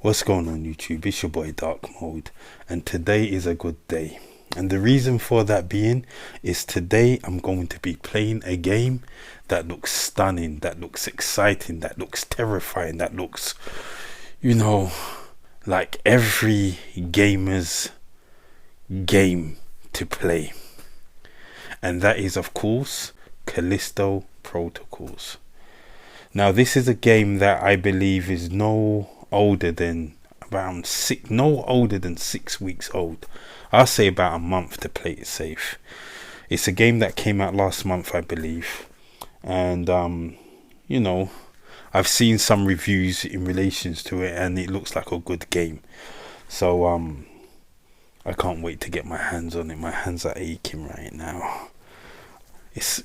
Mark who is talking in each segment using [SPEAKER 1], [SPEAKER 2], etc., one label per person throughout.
[SPEAKER 1] What's going on YouTube? It's your boy Dark Mode, and today is a good day. And the reason for that being is today I'm going to be playing a game that looks stunning, that looks exciting, that looks terrifying, that looks, like every gamer's game to play. And that is, of course, Callisto Protocols. Now, this is a game that I believe is no older than 6 weeks old. I'll say about a month to play it safe. It's a game that came out last month, I believe. And, I've seen some reviews in relations to it, and it looks like a good game. So, I can't wait to get my hands on it. My hands are aching right now. It's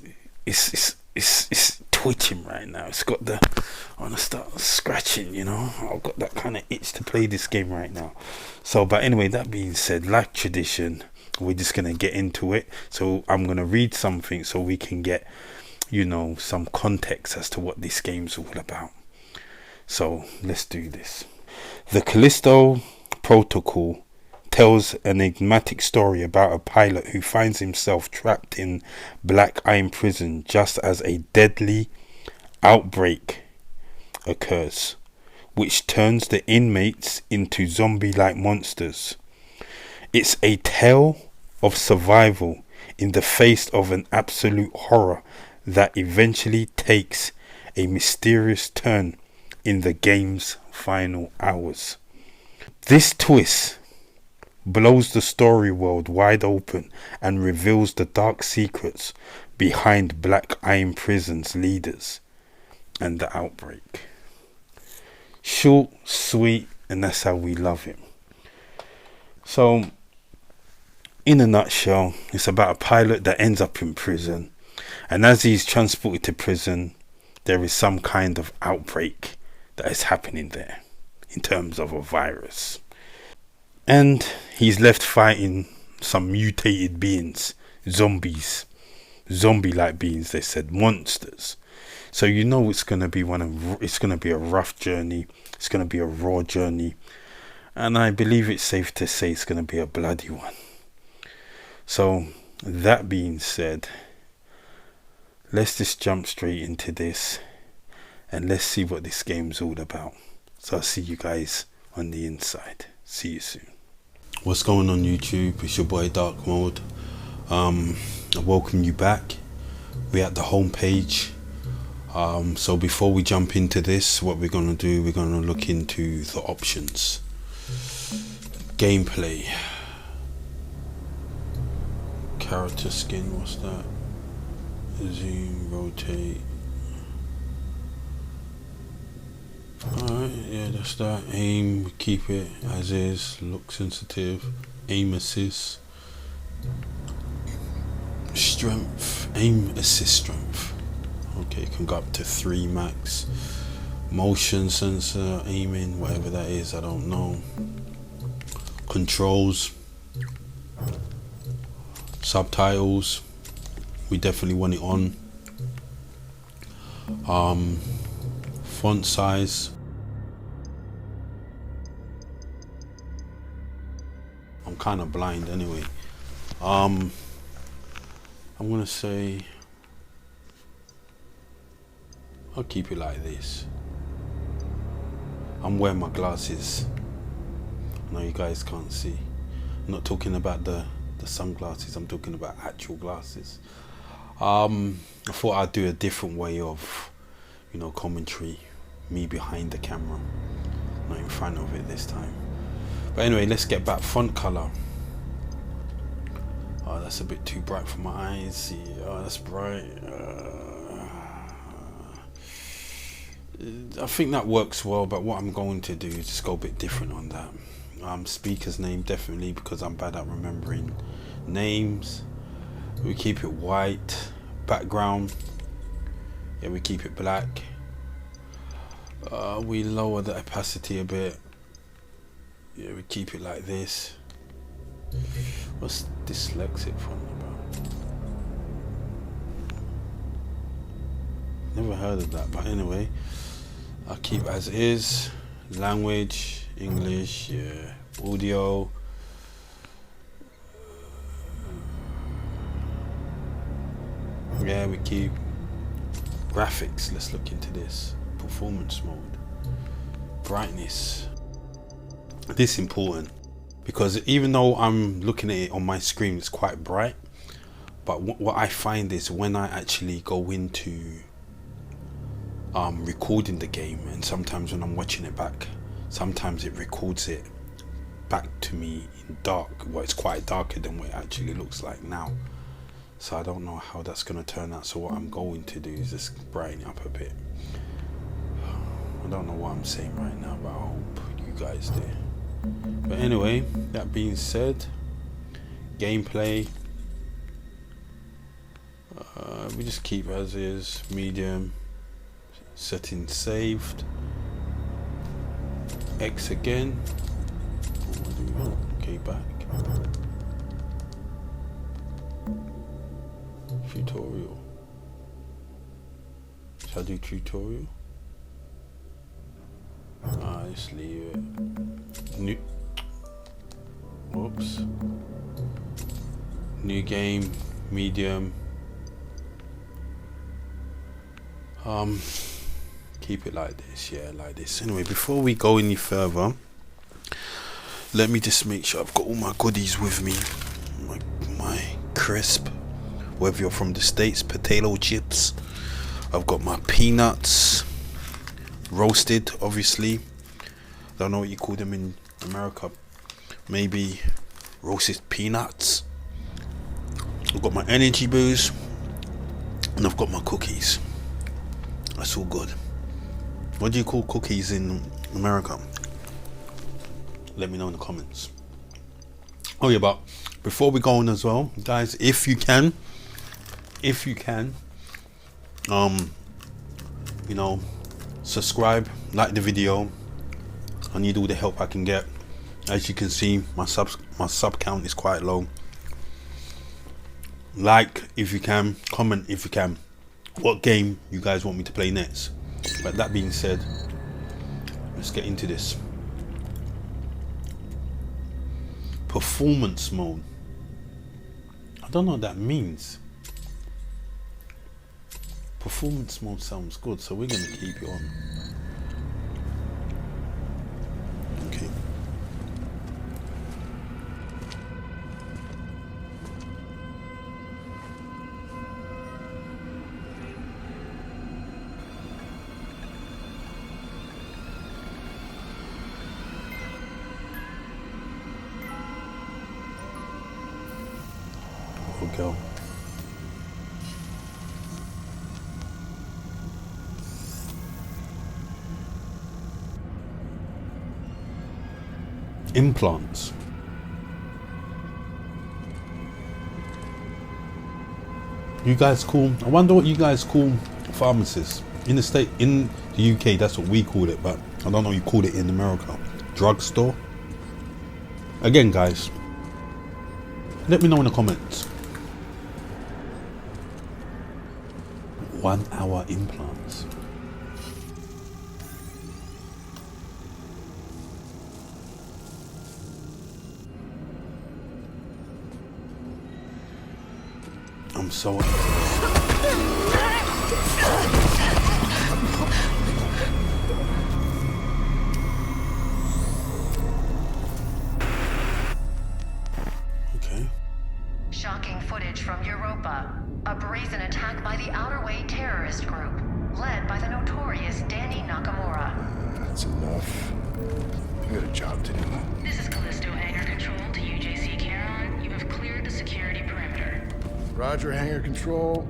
[SPEAKER 1] twitching right now. It's got I want to start scratching, I've got that kind of itch to play this game right now. So, but anyway, that being said, like tradition, we're just going to get into it. So I'm going to read something so we can get, some context as to what this game's all about. So let's do this. The Callisto Protocol tells an enigmatic story about a pilot who finds himself trapped in Black Iron prison just as a deadly outbreak occurs, which turns the inmates into zombie-like monsters. It's a tale of survival in the face of an absolute horror that eventually takes a mysterious turn in the game's final hours. This twist blows the story world wide open and reveals the dark secrets behind Black Iron Prison's leaders and the outbreak. Short, sweet, and that's how we love it. So, in a nutshell, it's about a pilot that ends up in prison, and as he's transported to prison, there is some kind of outbreak that is happening there in terms of a virus. And he's left fighting some mutated beings, zombies, zombie-like beings. They said monsters. So it's going to be it's going to be a rough journey. It's going to be a raw journey, and I believe it's safe to say it's going to be a bloody one. So that being said, let's just jump straight into this, and let's see what this game's all about. So I'll see you guys on the inside. See you soon. What's going on YouTube? It's your boy Dark Mode. I welcome you back. We're at the home page. So before we jump into this, what we're going to do, we're going to look into the options. Gameplay. Character skin, what's that? Zoom, rotate. Alright, yeah, that's that. Aim, keep it as is. Look sensitive. Aim assist. Strength. Aim assist strength. Okay, it can go up to 3 max. Motion sensor, aiming, whatever that is, I don't know. Controls. Subtitles. We definitely want it on. Font size. I'm kind of blind anyway. I'm gonna say I'll keep it like this. I'm wearing my glasses. I know you guys can't see. I'm not talking about the sunglasses, I'm talking about actual glasses. I thought I'd do a different way of commentary, me behind the camera, not in front of it this time. But anyway, let's get back. Font color. Oh, that's a bit too bright for my eyes. Oh, that's bright. I think that works well, but what I'm going to do is just go a bit different on that. Speaker's name, definitely, because I'm bad at remembering names. We keep it white. Background, yeah, we keep it black. We lower the opacity a bit. Yeah, we keep it like this. What's dyslexic font about? Never heard of that, but anyway, I'll keep as is. Language, English, yeah. Audio. Yeah, we keep graphics. Let's look into this. Performance mode. Brightness. This is important because even though I'm looking at it on my screen, it's quite bright. But what I find is when I actually go into recording the game, and sometimes when I'm watching it back, sometimes it records it back to me in dark. Well, it's quite darker than what it actually looks like now. So I don't know how that's going to turn out. So what I'm going to do is just brighten it up a bit. I don't know what I'm saying right now, but I hope you guys do. But anyway, that being said, gameplay. We just keep as is, medium, settings saved, X again, okay, back, tutorial, should I do tutorial? Let's leave it, new game, medium, keep it like this, yeah, like this. Anyway, before we go any further, let me just make sure I've got all my goodies with me. My crisp, whether you're from the States, potato chips. I've got my peanuts, roasted, obviously. Don't know what you call them in America. Maybe roasted peanuts. I've got my energy boost, and I've got my cookies. That's all good. What do you call cookies in America? Let me know in the comments. Oh yeah, but before we go on as well, guys, if you can, you know, subscribe, like the video. I need all the help I can get. As you can see, my sub count is quite low. Like if you can, comment if you can, what game you guys want me to play next. But that being said, let's get into this. Performance mode. I don't know what that means. Performance mode sounds good, so we're going to keep it on. Okay. We'll go. Implants. You guys call, I wonder what you guys call pharmacists in the state, in the UK. That's what we call it, but I don't know you call it in America. Drugstore. Again, guys, let me know in the comments. 1 hour implants. I'm so okay.
[SPEAKER 2] Shocking footage from Europa. A brazen attack by the Outer Way terrorist group, led by the notorious Danny Nakamura.
[SPEAKER 3] That's enough. We got a job to do.
[SPEAKER 4] This is Callisto Hangar Control to UJC Caron. You have cleared the security perimeter.
[SPEAKER 3] Roger, hangar control.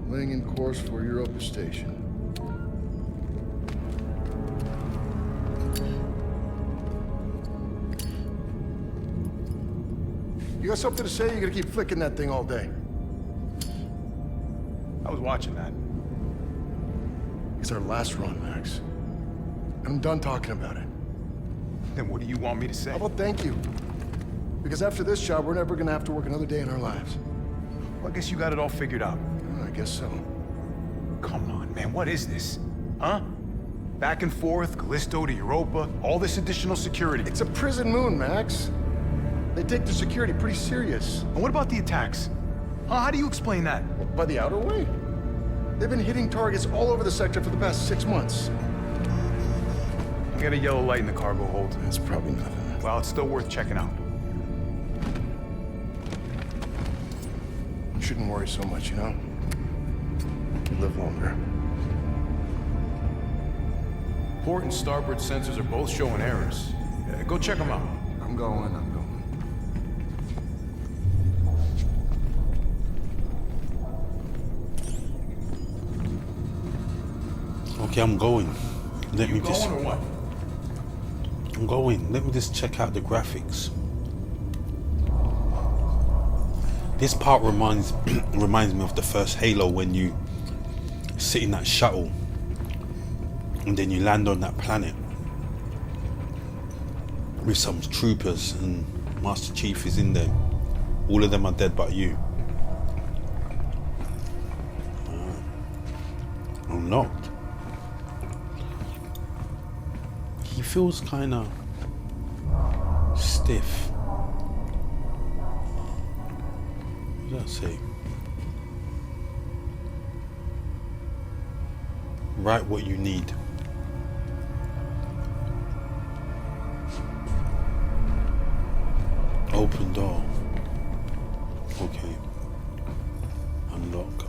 [SPEAKER 3] Laying in course for Europa Station. You got something to say? You're gonna keep flicking that thing all day.
[SPEAKER 5] I was watching that.
[SPEAKER 3] It's our last run, Max. And I'm done talking about it.
[SPEAKER 5] Then what do you want me to say?
[SPEAKER 3] How about thank you? Because after this job, we're never gonna have to work another day in our lives.
[SPEAKER 5] Well, I guess you got it all figured out.
[SPEAKER 3] I guess so.
[SPEAKER 5] Come on, man. What is this? Huh? Back and forth, Callisto to Europa, all this additional security.
[SPEAKER 3] It's a prison moon, Max. They take the security pretty serious.
[SPEAKER 5] And what about the attacks? Huh? How do you explain that?
[SPEAKER 3] Well, by the outer way. They've been hitting targets all over the sector for the past 6 months.
[SPEAKER 5] I got a yellow light in the cargo hold.
[SPEAKER 3] That's probably nothing.
[SPEAKER 5] Well, it's still worth checking out.
[SPEAKER 3] You shouldn't worry so much, you know? You live longer.
[SPEAKER 5] Port and starboard sensors are both showing errors. Go check them out.
[SPEAKER 3] I'm going.
[SPEAKER 1] Okay, I'm going. Let
[SPEAKER 5] You
[SPEAKER 1] me
[SPEAKER 5] going
[SPEAKER 1] just.
[SPEAKER 5] or what?
[SPEAKER 1] I'm going. Let me just check out the graphics. This part reminds me of the first Halo, when you sit in that shuttle and then you land on that planet with some troopers and Master Chief is in there. All of them are dead but you. Unlocked. He feels kind of stiff. What does that say? Write what you need. Open door. Okay. Unlocked.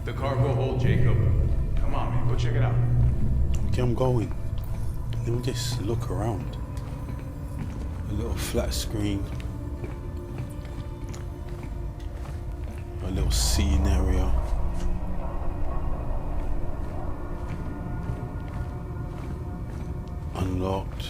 [SPEAKER 5] The cargo hold, Jacob. Come on, man. Go check it out.
[SPEAKER 1] Okay, I'm going. Let me just look around. A little flat screen. A little seating area. Unlocked.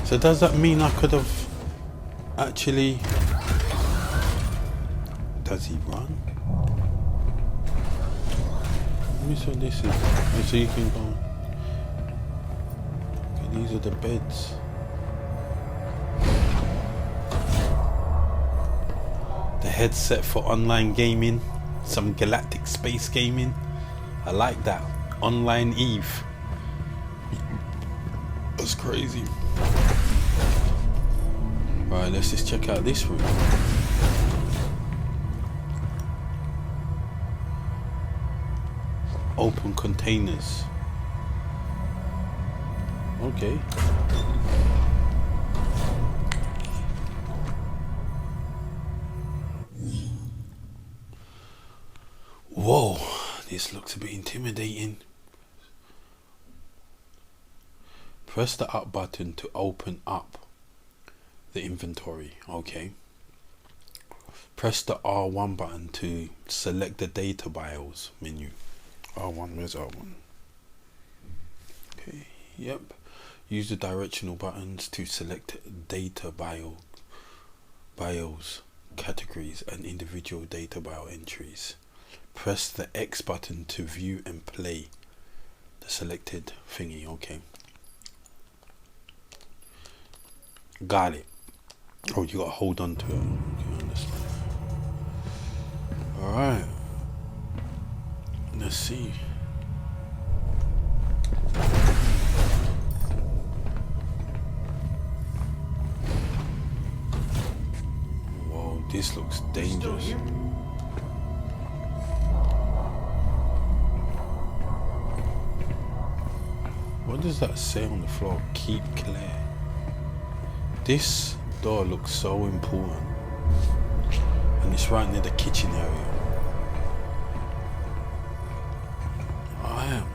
[SPEAKER 1] So does that mean I could have actually... Does he run? Let me see what this is. So you can go... Okay, these are the beds. The headset for online gaming. Some galactic space gaming. I like that. Online Eve. That's crazy. Right, let's just check out this room. Open containers. Okay. Whoa, this looks a bit intimidating. Press the up button to open up the inventory. Okay. Press the R1 button to select the data BIOS menu. R1, where's R1? Okay, yep. Use the directional buttons to select data BIOS categories and individual data bio entries. Press the X button to view and play the selected thingy. Okay. Got it. Oh, you gotta hold on to it. Okay, understand. Alright. Let's see. Whoa, this looks dangerous. What does that say on the floor? Keep clear. This door looks so important, and it's right near the kitchen area. I am.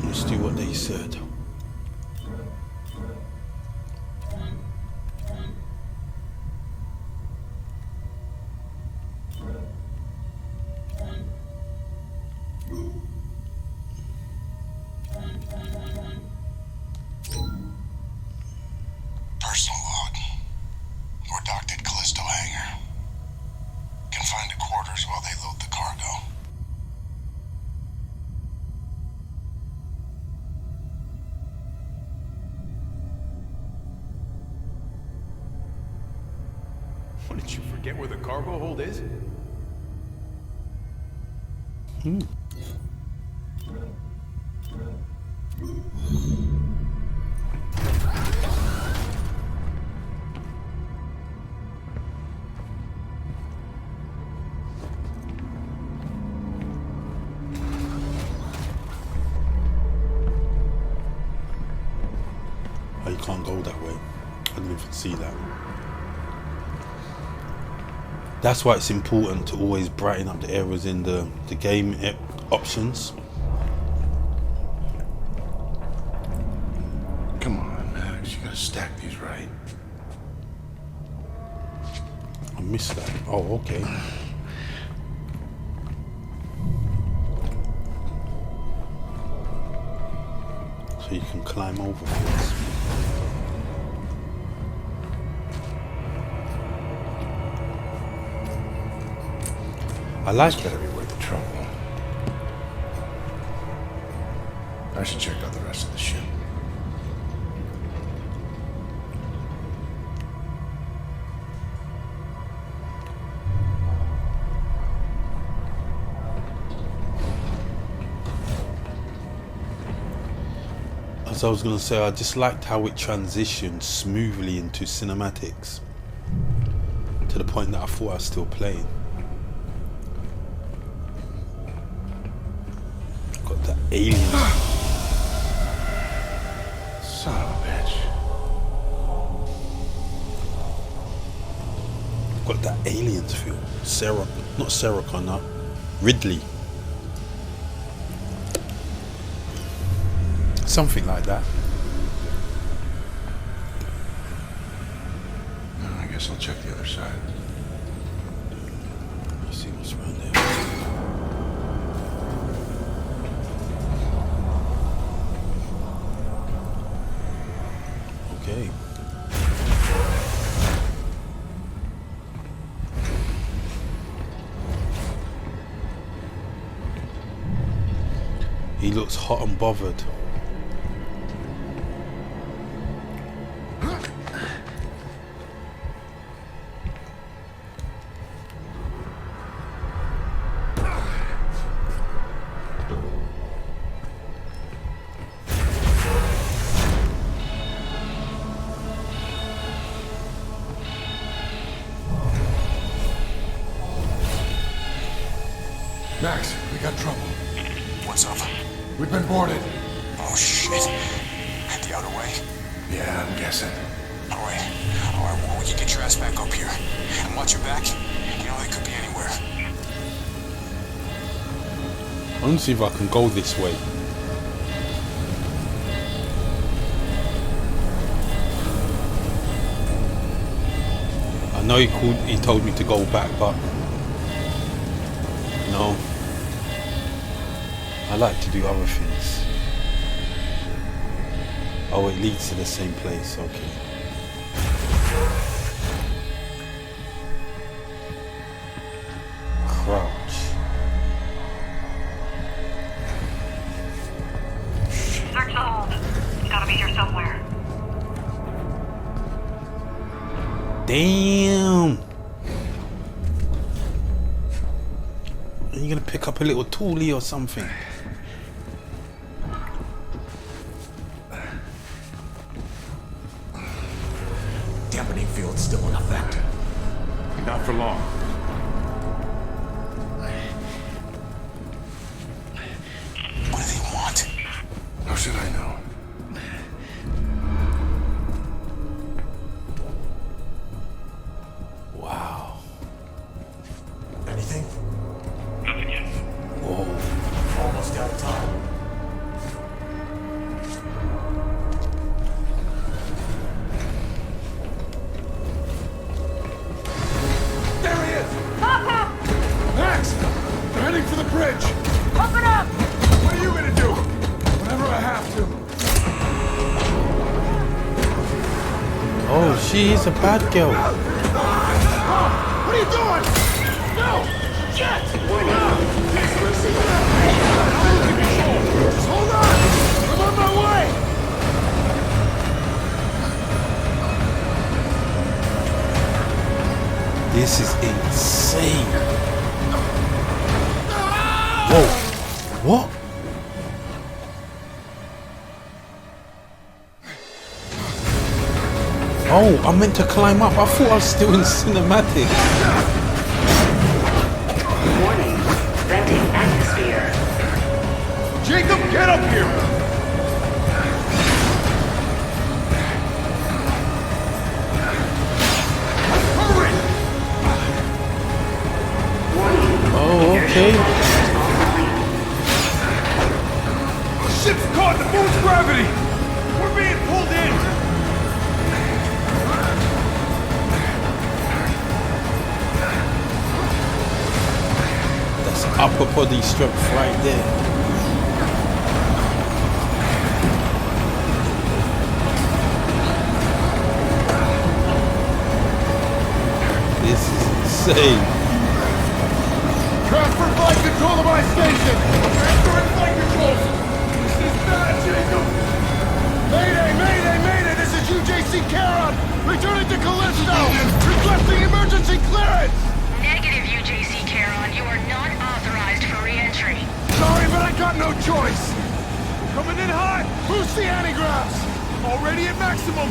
[SPEAKER 1] Let's do what they said.
[SPEAKER 3] Personal log. We're docked at Callisto hangar. Confined to quarters while they load the cargo.
[SPEAKER 5] Get where the cargo hold is?
[SPEAKER 1] Oh, you can't go that way. I didn't even see that. That's why it's important to always brighten up the areas in the game options.
[SPEAKER 3] Come on, Max. You gotta stack these right.
[SPEAKER 1] I missed that. Oh, okay. So you can climb over things. I like
[SPEAKER 3] It's
[SPEAKER 1] it.
[SPEAKER 3] gotta be worth the trouble. I should check out the rest of the ship.
[SPEAKER 1] As I was going to say, I just liked how it transitioned smoothly into cinematics to the point that I thought I was still playing. Got the aliens.
[SPEAKER 3] Son of a bitch.
[SPEAKER 1] Got that aliens feel. Not Sarah Connor, Ridley. Something like that.
[SPEAKER 3] I guess I'll check the other side.
[SPEAKER 1] Let's see what's around there. Okay. He looks hot and bothered.
[SPEAKER 3] Max, we got trouble.
[SPEAKER 6] What's up?
[SPEAKER 3] We've been boarded.
[SPEAKER 6] Oh shit. At the outer way?
[SPEAKER 3] Yeah, I'm guessing.
[SPEAKER 6] Alright, well, you get your ass back up here. And watch your back. You know they could be anywhere.
[SPEAKER 1] I want to see if I can go this way. I know he told me to go back, but no. I like to do other things. Oh, it leads to the same place, okay. Crouch.
[SPEAKER 7] Search the hold. It's gotta be here somewhere.
[SPEAKER 1] Damn! Are you gonna pick up a little toolie or something?
[SPEAKER 3] Dampening field's still in effect.
[SPEAKER 5] Not for long.
[SPEAKER 6] What do they want?
[SPEAKER 3] How should I know?
[SPEAKER 1] Wow.
[SPEAKER 3] Anything?
[SPEAKER 4] Nothing yet.
[SPEAKER 1] Whoa.
[SPEAKER 3] Almost out of time. There he is! Max! We're heading for the bridge!
[SPEAKER 7] Open up!
[SPEAKER 3] What are you gonna do? Whenever I have to.
[SPEAKER 1] Oh, she is a bad girl.
[SPEAKER 3] What are you doing? No! Shit! Just hold on! I'm on my way!
[SPEAKER 1] This is insane. Whoa. What? Oh, I meant to climb up. I thought I was still in cinematic.
[SPEAKER 2] Warning. Venting atmosphere.
[SPEAKER 5] Jacob, get up here! Hurry!
[SPEAKER 1] Oh, okay.
[SPEAKER 5] The ship's caught in the moon's gravity! We're being pulled in!
[SPEAKER 1] That's upper body strength right there. This is insane.
[SPEAKER 5] Transfer flight control to my station! Transferring flight controls! This is bad, Jacob! Mayday, mayday, mayday! This is UJC Caron! Returning to Callisto! Requesting emergency clearance!
[SPEAKER 4] Negative, UJC Caron. You are not authorized for re-entry.
[SPEAKER 5] Sorry, but I got no choice! Coming in hot! Boost the antigraphs! Already at maximum!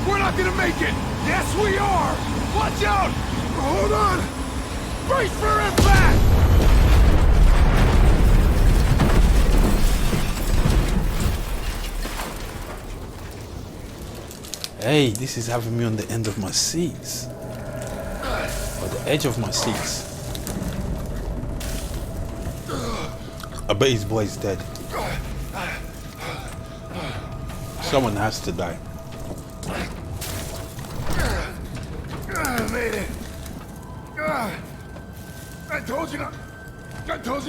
[SPEAKER 5] We're not gonna make it! Yes, we are! Watch out! Hold on! Brace for impact!
[SPEAKER 1] Hey, this is having me on the end of my seats. Or the edge of my seats. I bet his boy's dead. Someone has to die.
[SPEAKER 5] Made it. I told you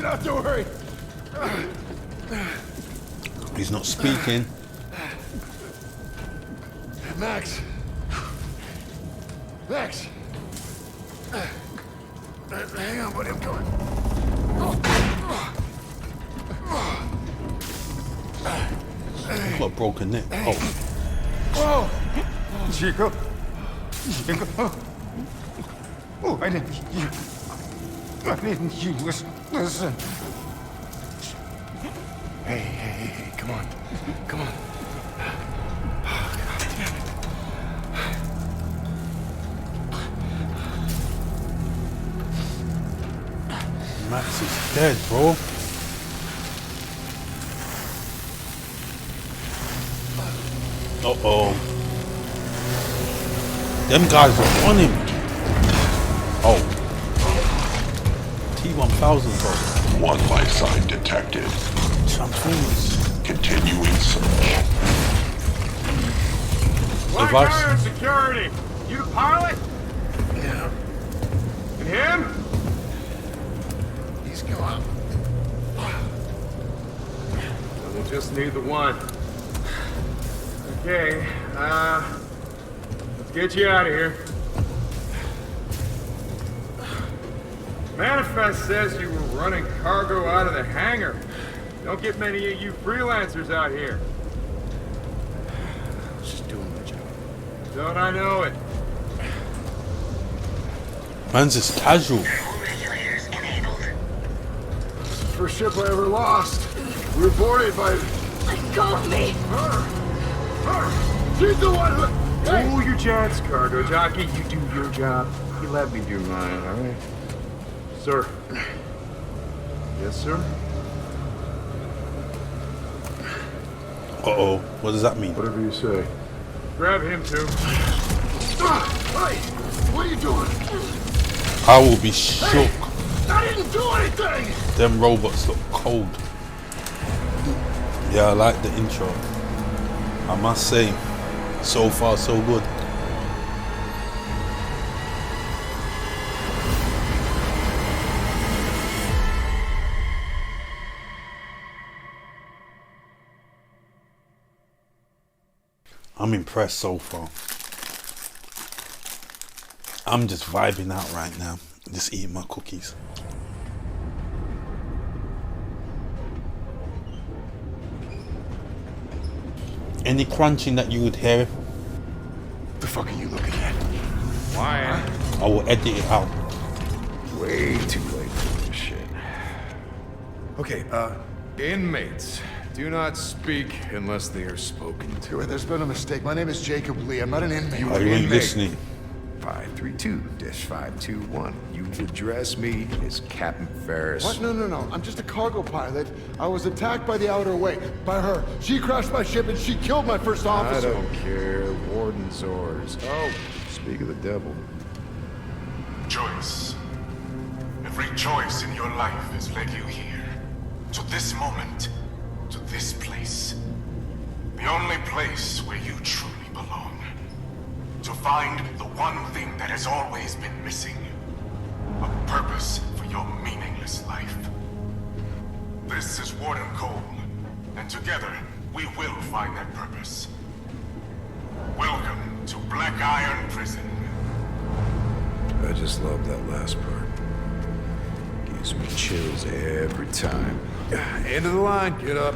[SPEAKER 5] not to worry.
[SPEAKER 1] He's not speaking.
[SPEAKER 5] Max. Hang on, buddy, I'm coming.
[SPEAKER 1] Got a broken neck. Oh,
[SPEAKER 5] Whoa! Chico. Oh, I didn't you listen. Hey, come on.
[SPEAKER 1] Max is dead, bro. Uh-oh. Them guys are on him. Oh. T-1000, bro.
[SPEAKER 3] One life sign detected.
[SPEAKER 1] Transformers.
[SPEAKER 3] Continuing search.
[SPEAKER 1] Black Iron
[SPEAKER 5] Security. You the pilot? Yeah. And him? He's gone. We'll just need the one. Okay, let's get you out of here. Manifest says you were running cargo out of the hangar. Don't get many of you freelancers out here. I was just doing my job. Don't I know it?
[SPEAKER 1] Man's just casual.
[SPEAKER 2] Regulators enabled.
[SPEAKER 5] It's the first ship I ever lost. We were boarded by
[SPEAKER 7] Let go of me!
[SPEAKER 5] her. She's the one who... Hold your jets, cargo jockey. You do your job. You let me do mine, all right? Sir. Yes, sir?
[SPEAKER 1] Uh-oh. What does that mean?
[SPEAKER 5] Whatever you say. Grab him, too. Hey! What are you doing?
[SPEAKER 1] I will be shook.
[SPEAKER 5] I didn't do anything!
[SPEAKER 1] Them robots look cold. Yeah, I like the intro. I must say, so far so good. I'm impressed so far. I'm just vibing out right now, just eating my cookies. Any crunching that you would hear?
[SPEAKER 5] The fuck are you looking at? Why?
[SPEAKER 1] I will edit it out.
[SPEAKER 5] Way too late for this shit. Okay, inmates. Do not speak unless they are spoken to.
[SPEAKER 3] There's been a mistake. My name is Jacob Lee. I'm not an inmate.
[SPEAKER 1] Are you ain't listening?
[SPEAKER 5] 532-521. You address me as Captain Ferris.
[SPEAKER 3] What? No. I'm just a cargo pilot. I was attacked by the outer way. By her. She crashed my ship and she killed my first officer.
[SPEAKER 5] I don't care. Warden's orders. Oh, speak of the devil.
[SPEAKER 8] Choice. Every choice in your life has led you here. To this moment. To this place. The only place where you truly belong. To find the one thing that has always been missing. A purpose for your meaningless life. This is Warden Cole, and together we will find that purpose. Welcome to Black Iron Prison.
[SPEAKER 5] I just love that last part. Gives me chills every time. End of the line, get up.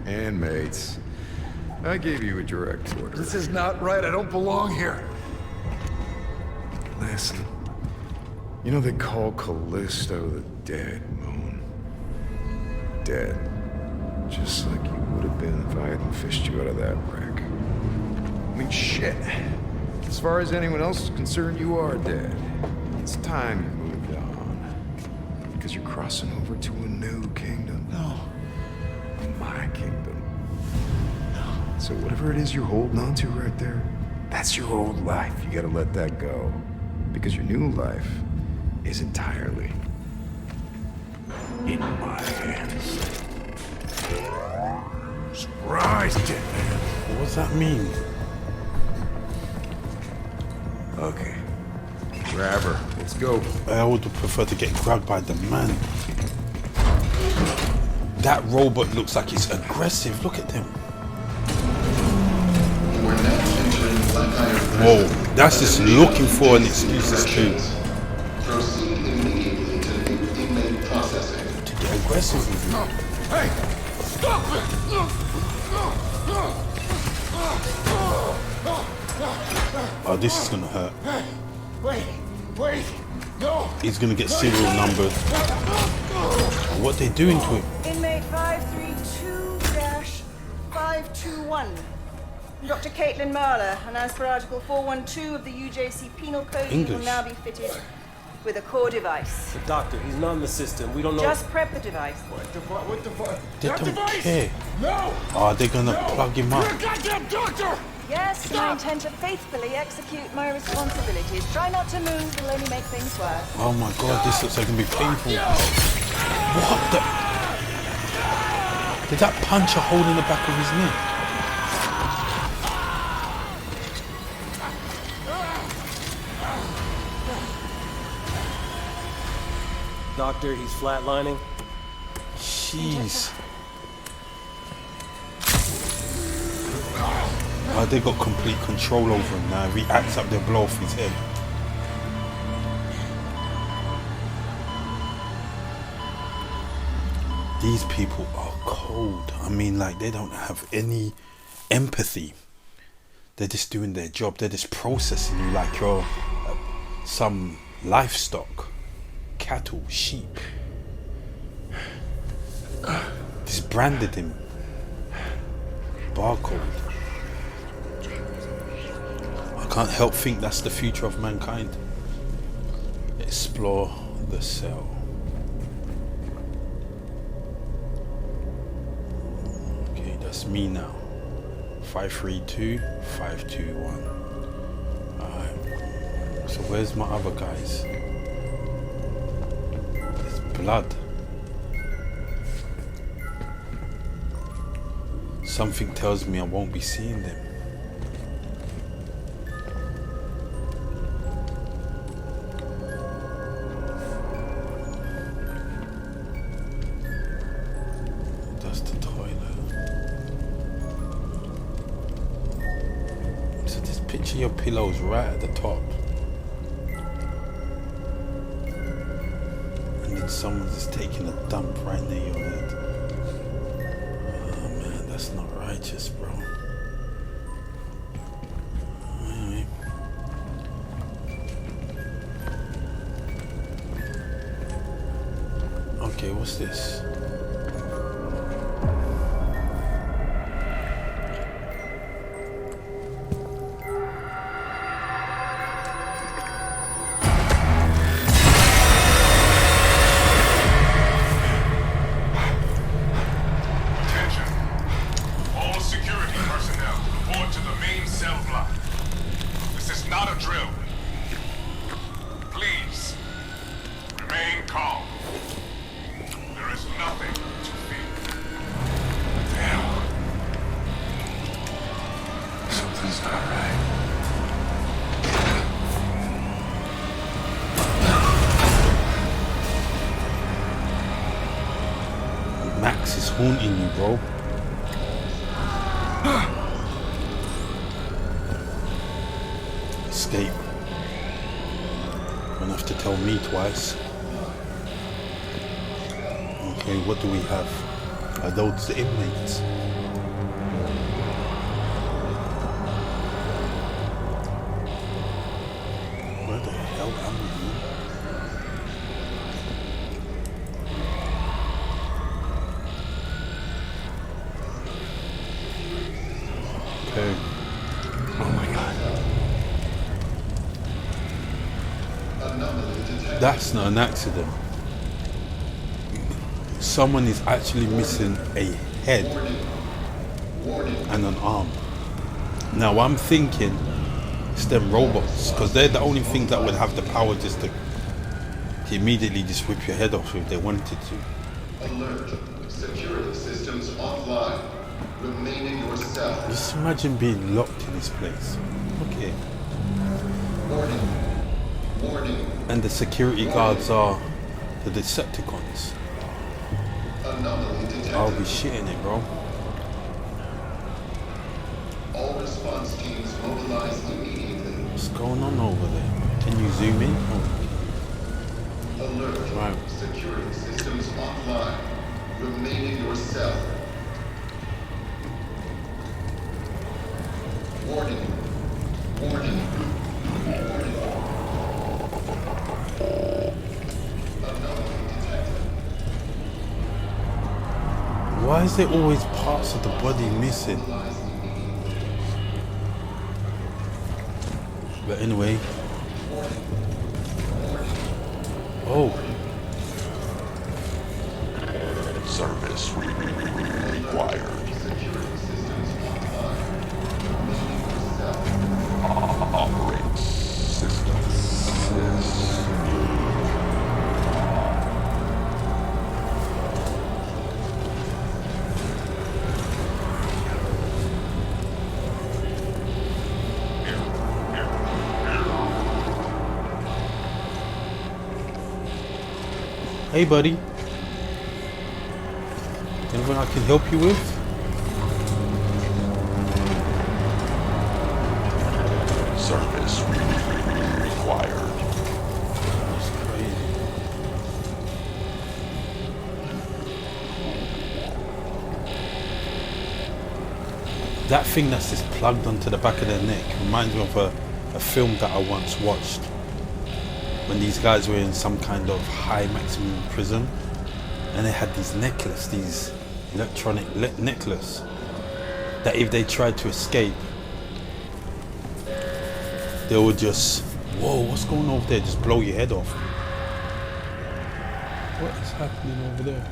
[SPEAKER 5] Inmates. I gave you a direct order.
[SPEAKER 3] This is not right. I don't belong here.
[SPEAKER 5] Listen. You know they call Callisto the dead moon. Dead. Just like you would have been if I hadn't fished you out of that wreck. I mean, shit. As far as anyone else is concerned, you are dead. It's time you moved on. Because you're crossing over to a new kingdom.
[SPEAKER 3] No.
[SPEAKER 5] My kingdom. So whatever it is you're holding on to right there, that's your old life. You gotta let that go. Because your new life is entirely in my hands. Surprise, dead man.
[SPEAKER 1] What does that mean?
[SPEAKER 5] Okay. Grab her. Let's go.
[SPEAKER 1] I would prefer to get grabbed by the man. That robot looks like it's aggressive. Look at them. Whoa, that's just looking for an excuse to
[SPEAKER 9] proceed immediately to inmate processing.
[SPEAKER 1] To get aggressive with you.
[SPEAKER 5] Hey! Stop it!
[SPEAKER 1] Oh, this is gonna hurt.
[SPEAKER 3] Wait. No.
[SPEAKER 1] He's gonna get serial numbered. Oh, what they doing to him?
[SPEAKER 10] Inmate 532-521. Dr. Caitlin Marler, and as per Article 412 of the UJC Penal Code, you will
[SPEAKER 1] English.
[SPEAKER 10] now be fitted with a core device.
[SPEAKER 11] The doctor, he's not in the system. We don't know.
[SPEAKER 10] Just prep the device.
[SPEAKER 3] What the fuck?
[SPEAKER 1] They
[SPEAKER 3] That
[SPEAKER 1] don't
[SPEAKER 3] device?
[SPEAKER 1] care.
[SPEAKER 3] No.
[SPEAKER 1] Oh, they're gonna plug him
[SPEAKER 3] You're a
[SPEAKER 1] up.
[SPEAKER 3] goddamn doctor!
[SPEAKER 10] Yes, and I intend to faithfully execute my responsibilities. Try not to move, it'll only make things worse.
[SPEAKER 1] Oh my god, this looks like it's gonna be painful. What the? Did that punch a hole in the back of his neck?
[SPEAKER 11] Doctor, he's flatlining.
[SPEAKER 1] Jeez. Oh, they got complete control over him now. If he acts up, they'll blow off his head. These people are cold. I mean, like, they don't have any empathy. They're just doing their job. They're just processing you like you're some livestock. Cattle, sheep. Just branded him. Barcode. I can't help think that's the future of mankind. Explore the cell. Okay, that's me now. 532-521. Alright. So where's my other guys? There's blood. Something tells me I won't be seeing them. That's the toilet. So just picture your pillows right at the top. And then someone's just taking a dump right near your head. That's not righteous, bro. Okay, what's this?
[SPEAKER 8] Attention. All security personnel report to the main cell block. This is not a drill. Please, remain calm. There is nothing to fear.
[SPEAKER 3] What the hell? Something's not right.
[SPEAKER 1] Max is haunting you, bro. Escape. Don't have to tell me twice. Okay, what do we have? Are those the inmates? Where the hell am I? Okay.
[SPEAKER 3] Oh my god.
[SPEAKER 1] That's not an accident. Someone is actually missing a head and an arm. Now I'm thinking it's them robots, because they're the only things that would have the power just to immediately just rip your head off if they wanted to.
[SPEAKER 9] Alert. Security systems offline. Remain in your cell.
[SPEAKER 1] Just imagine being locked in this place. Okay.
[SPEAKER 9] Warning. Warning.
[SPEAKER 1] And the security guards are the Decepticons.
[SPEAKER 9] Anomaly detected.
[SPEAKER 1] I'll be shitting it, bro.
[SPEAKER 9] All response teams mobilize immediately.
[SPEAKER 1] What's going on over there? Can you zoom in? Oh.
[SPEAKER 9] Alert.
[SPEAKER 1] Right.
[SPEAKER 9] Security systems offline. Remain in your cell. Warning. Warning. Warning. Anomaly detected.
[SPEAKER 1] Why is there always parts of the body missing? But anyway. Oh.
[SPEAKER 3] Service required. Operate systems.
[SPEAKER 1] Hey, buddy. Anything I can help you with?
[SPEAKER 3] Service required.
[SPEAKER 1] That's crazy. That thing that's just plugged onto the back of their neck reminds me of a film that I once watched. When these guys were in some kind of high maximum prison, and they had these electronic necklace, that if they tried to escape, they would just, whoa, what's going on over there? Just blow your head off. What is happening over there?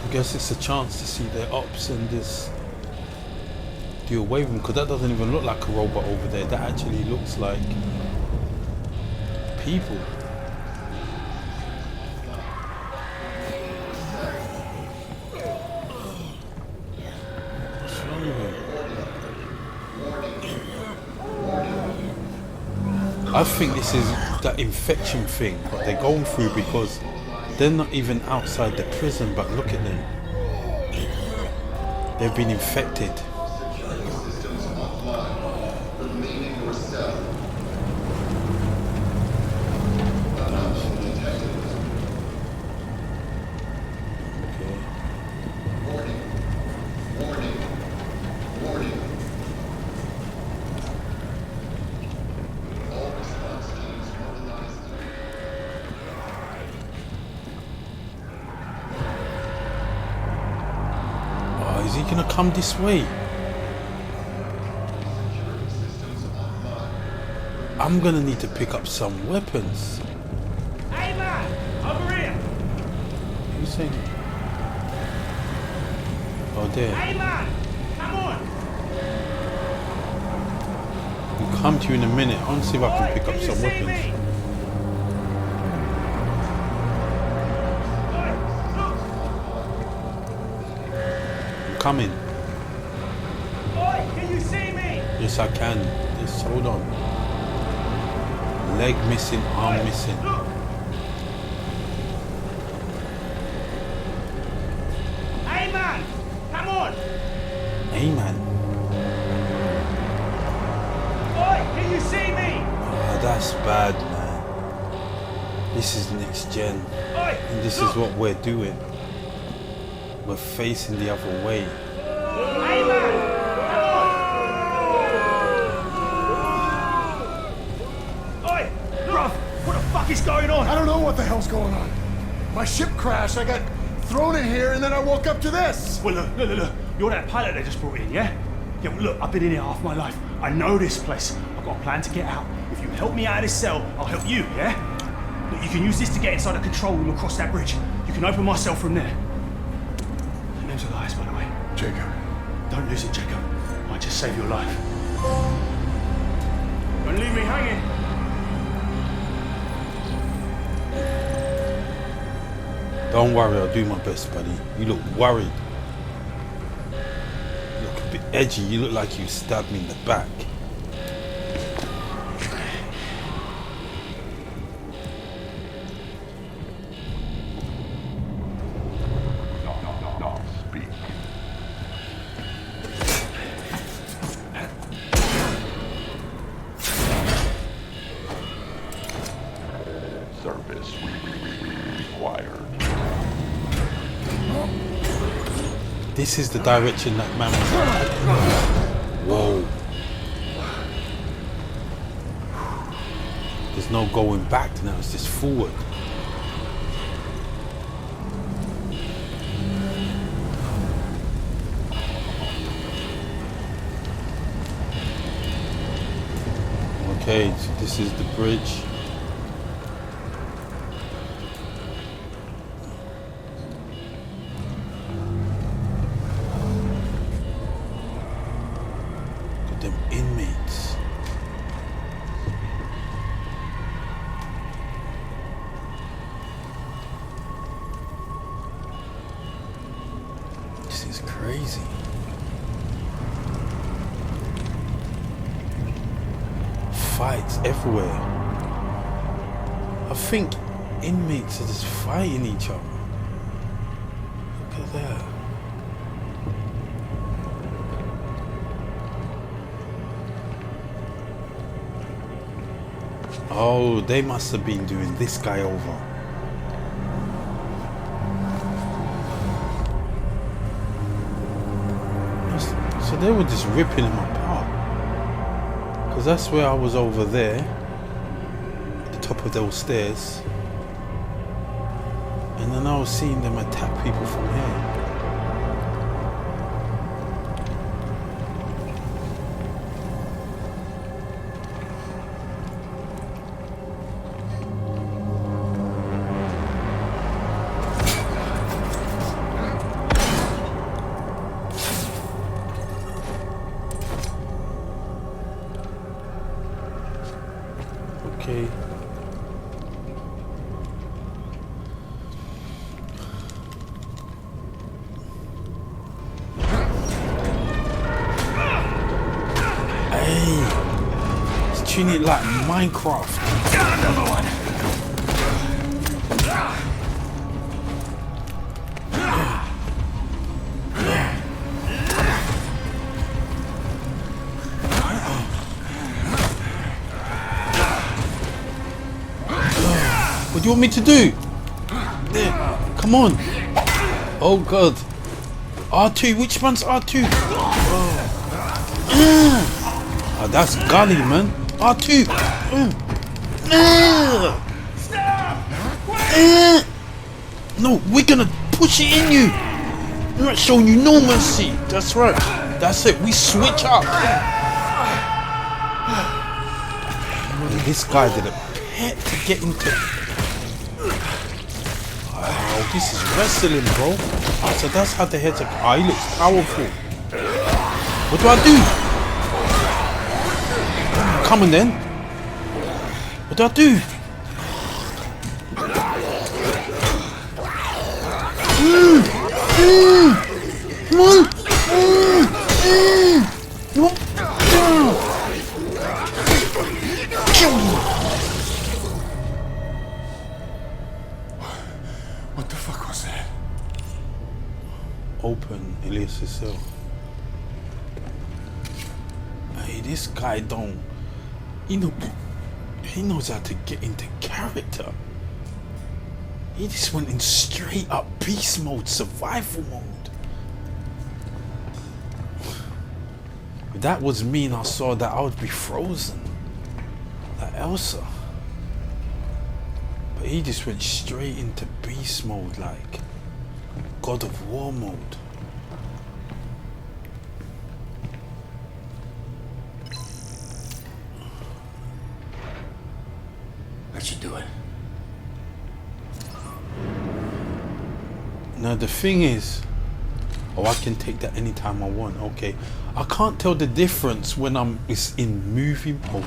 [SPEAKER 1] I guess it's a chance to see their ops and just do away with them, because that doesn't even look like a robot over there. That actually looks like people. What's wrong with him? I think this is that infection thing that they're going through, because they're not even outside the prison, but look at them. They've been infected.
[SPEAKER 9] Systems offline. Remain in your cell. Anomaly detected.
[SPEAKER 1] Okay.
[SPEAKER 9] Warning. Warning. Warning. All response teams mobilized.
[SPEAKER 1] gonna come this way. I'm gonna need to pick up some weapons.
[SPEAKER 5] Hey man, over here.
[SPEAKER 1] Who's saying? Oh, there.
[SPEAKER 5] Hey man, come on.
[SPEAKER 1] I'll come to you in a minute. I want to see if I can pick up some weapons. I'm coming.
[SPEAKER 5] Oi, can you see me?
[SPEAKER 1] Yes, I can. Just hold on. Leg missing, arm missing.
[SPEAKER 5] Hey man, come on.
[SPEAKER 1] Hey man.
[SPEAKER 5] Oi, can you see me?
[SPEAKER 1] Oh, that's bad, man. This is next gen.
[SPEAKER 5] Oi,
[SPEAKER 1] And this is what we're doing. We're facing the other way.
[SPEAKER 5] Hey man, come on. Oi, bruv, what the fuck is going on?
[SPEAKER 3] I don't know what the hell's going on. My ship crashed, I got thrown in here, and then I woke up to this.
[SPEAKER 5] Well, look. You're that pilot they just brought in, yeah? Yeah, well, look, I've been in here half my life. I know this place. I've got a plan to get out. If you help me out of this cell, I'll help you, yeah? Look, you can use this to get inside the control room across that bridge. You can open my cell from there. The name's Elias, by the way.
[SPEAKER 3] Jacob.
[SPEAKER 5] Don't lose it, Jacob. Might just save your life. Don't leave me hanging.
[SPEAKER 1] Don't worry, I'll do my best, buddy. You look worried. You look a bit edgy. You look like you stabbed me in the back.
[SPEAKER 8] Speak. Service required.
[SPEAKER 1] This is the direction that man was at. Whoa. There's no going back now, it's just forward. Okay, so this is the bridge. Got them inmates. This is crazy. Fights everywhere. I think inmates are just fighting each other. Look at that. Oh, they must have been doing this guy over. So they were just ripping him apart. Because that's where I was over there, at the top of those stairs. And then I was seeing them attack people from here. Okay. Hey, it's treating it like Minecraft.
[SPEAKER 5] Another one.
[SPEAKER 1] What do you want me to do? There, come on. Oh God. R2, which one's R2? Oh, that's gully, man. R2. No, we're gonna push it in you. I'm not showing you no mercy. That's right. That's it. We switch up. This guy did a pet to get into. Wow, this is wrestling, bro. Oh, so that's how the heads are. Oh, he looks powerful. What do I do? Come on then. What do I do? Come on.
[SPEAKER 5] What the fuck was that?
[SPEAKER 1] Open Elias's cell. Hey, this guy don't. He knows how to get into character. He just went in straight up beast mode, survival mode. If that was me and I saw that, I would be frozen. Like Elsa. But he just went straight into beast mode, like God of War mode.
[SPEAKER 3] That should do it.
[SPEAKER 1] Now the thing is, oh, I can take that anytime I want. Okay, I can't tell the difference when it's in movie mode.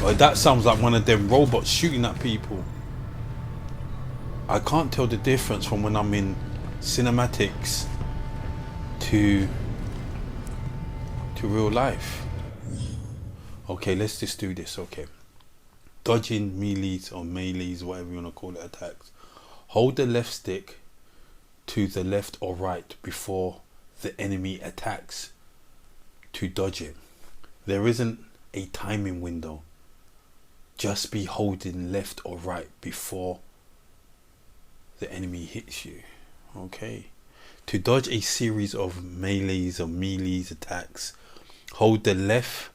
[SPEAKER 1] Oh, that sounds like one of them robots shooting at people. I can't tell the difference from when I'm in cinematics to real life. Okay, let's just do this. Okay. Dodging melees or melees, whatever you want to call it, attacks. Hold the left stick to the left or right before the enemy attacks to dodge it. There isn't a timing window. Just be holding left or right before the enemy hits you. Okay. To dodge a series of melees or melees attacks, hold the left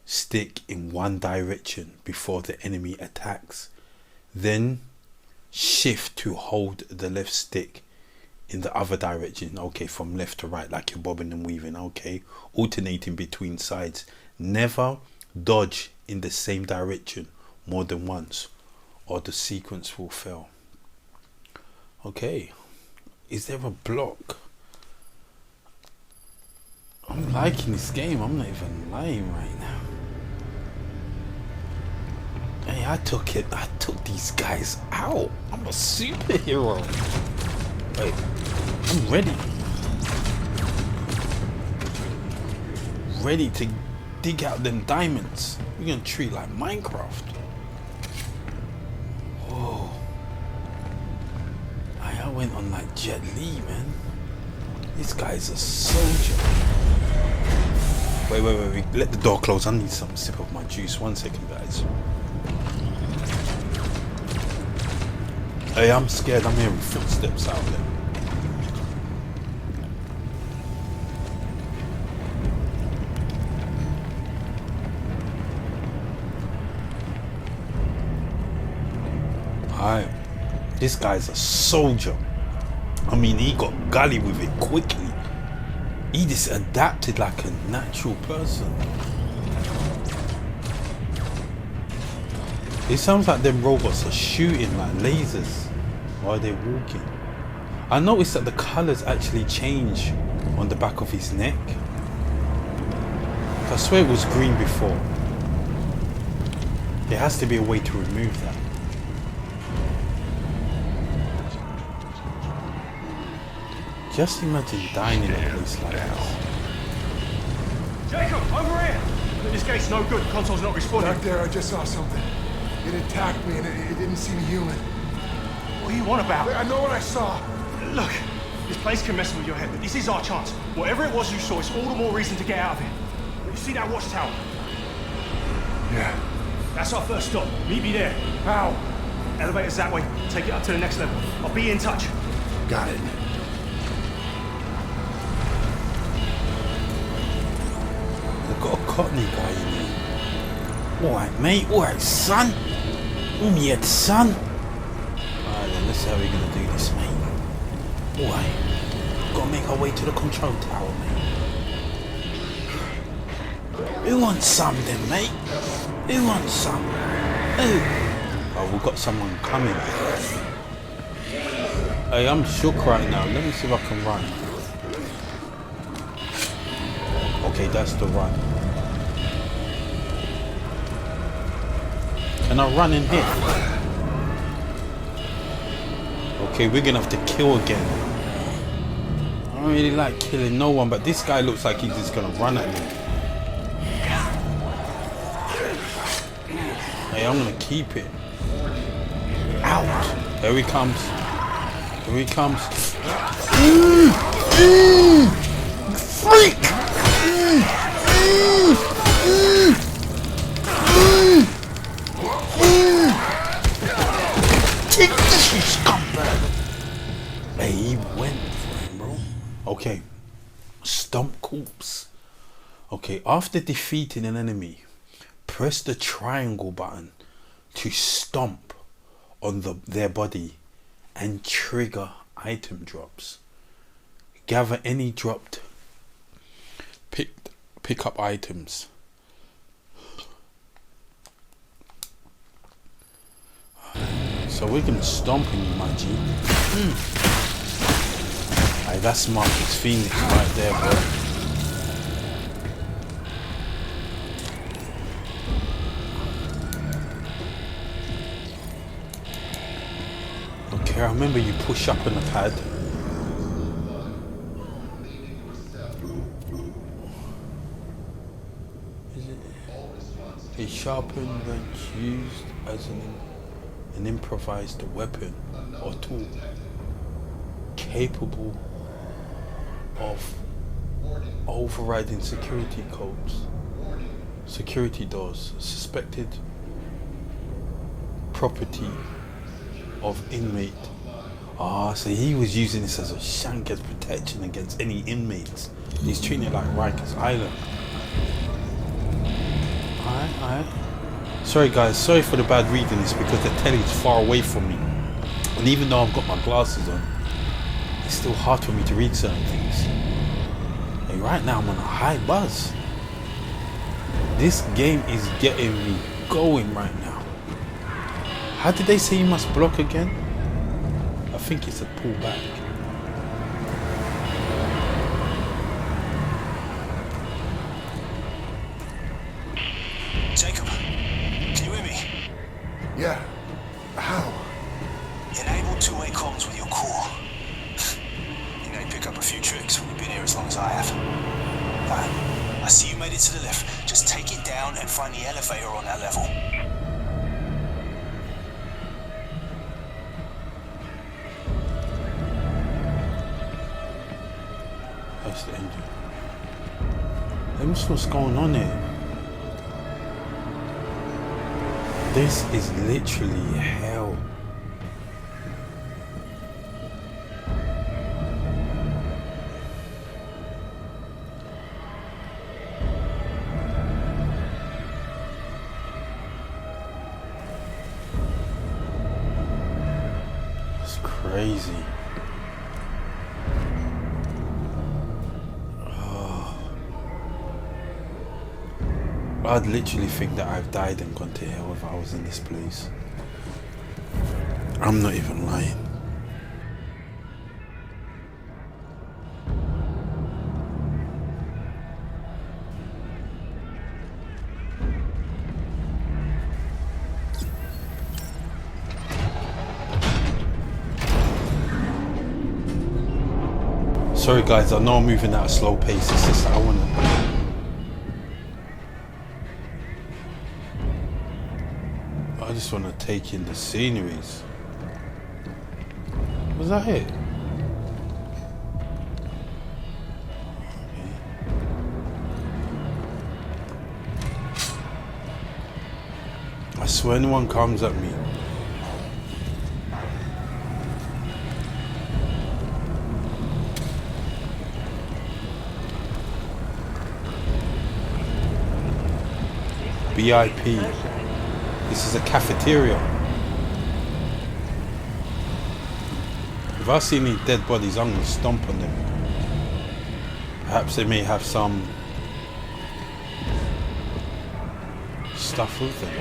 [SPEAKER 1] stick in one direction before the enemy attacks, then shift to hold the left stick in the other direction. Okay, from left to right, like you're bobbing and weaving. Okay, alternating between sides. Never dodge in the same direction more than once or the sequence will fail. Okay, is there a block? I'm liking this game. I'm not even lying right now. Hey, I took these guys out. I'm a superhero. Wait, I'm ready. Ready to dig out them diamonds. We're gonna treat like Minecraft. Whoa. I went on like Jet Li, man. This guy's a soldier. Wait. Let the door close. I need some sip of my juice. 1 second, guys. Hey, I'm scared. I'm hearing footsteps out there. Alright. This guy's a soldier. I mean, he got gully with it quickly. He just adapted like a natural person. It sounds like them robots are shooting like lasers while they're walking. I noticed that the colours actually change on the back of his neck. I swear it was green before. There has to be a way to remove that. Just imagine dying in a place like this.
[SPEAKER 5] Jacob, over here! This gate's no good. The console's not responding. Back there, I just saw something. It attacked me and it didn't seem human. What are you on about? I know what I saw. Look, this place can mess with your head, but this is our chance. Whatever it was you saw, it's all the more reason to get out of here. You see that watchtower? Yeah. That's our first stop. Meet me there. How? Elevator's that way. Take it up to the next level. I'll be in touch. Got it.
[SPEAKER 1] Got a Cockney guy in here. Alright, mate. Alright, son. All yet, son. that's how we're gonna do this, mate. Alright. Gotta make our way to the control tower, mate. Who wants some then, mate? Who wants some? Who? Oh, we've got someone coming. Hey, I'm shook right now. Let me see if I can run. Okay, that's the run. Can I run in here? Okay, we're gonna have to kill again. I don't really like killing no one, but this guy looks like he's just gonna run at me. Hey, I'm gonna keep it. Out! Here he comes. Here he comes. Freak! Take this, you scumbag! Hey, he went for him, bro. Okay. Stomp corpse. Okay, after defeating an enemy, press the triangle button to stomp on their body and trigger item drops. Gather any dropped pick up items. So we can stomp on you, my G. Aye, that's Marcus Phoenix right there, bro. Okay, I remember you push up on the pad. Is it sharpened when used as an improvised weapon or tool capable of overriding security codes, security doors, suspected property of inmate. Ah, so he was using this as a shank as protection against any inmates. He's treating it like Rikers Island. Alright. Sorry guys, sorry for the bad reading. It's because the telly is far away from me. And even though I've got my glasses on, it's still hard for me to read certain things. Hey, right now I'm on a high buzz. This game is getting me going right now. How did they say you must block again? I think it's a pull back.
[SPEAKER 6] Jacob, can you hear me?
[SPEAKER 3] Yeah. How?
[SPEAKER 6] Enable two-way comms with your core. You know you pick up a few tricks when you've been here as long as I have. I see you made it to the lift. Just take it down and find the elevator on that level.
[SPEAKER 1] That's the engine. Let me see what's going on here. This is literally hell. It's crazy. I'd literally think that I've died and gone to hell if I was in this place. I'm not even lying. Sorry guys, I know I'm moving at a slow pace. It's just I just want to take in the sceneries. Was that it? Okay. I swear anyone comes at me. BIP. This is a cafeteria. If I see any dead bodies, I'm gonna stomp on them. Perhaps they may have some stuff with them.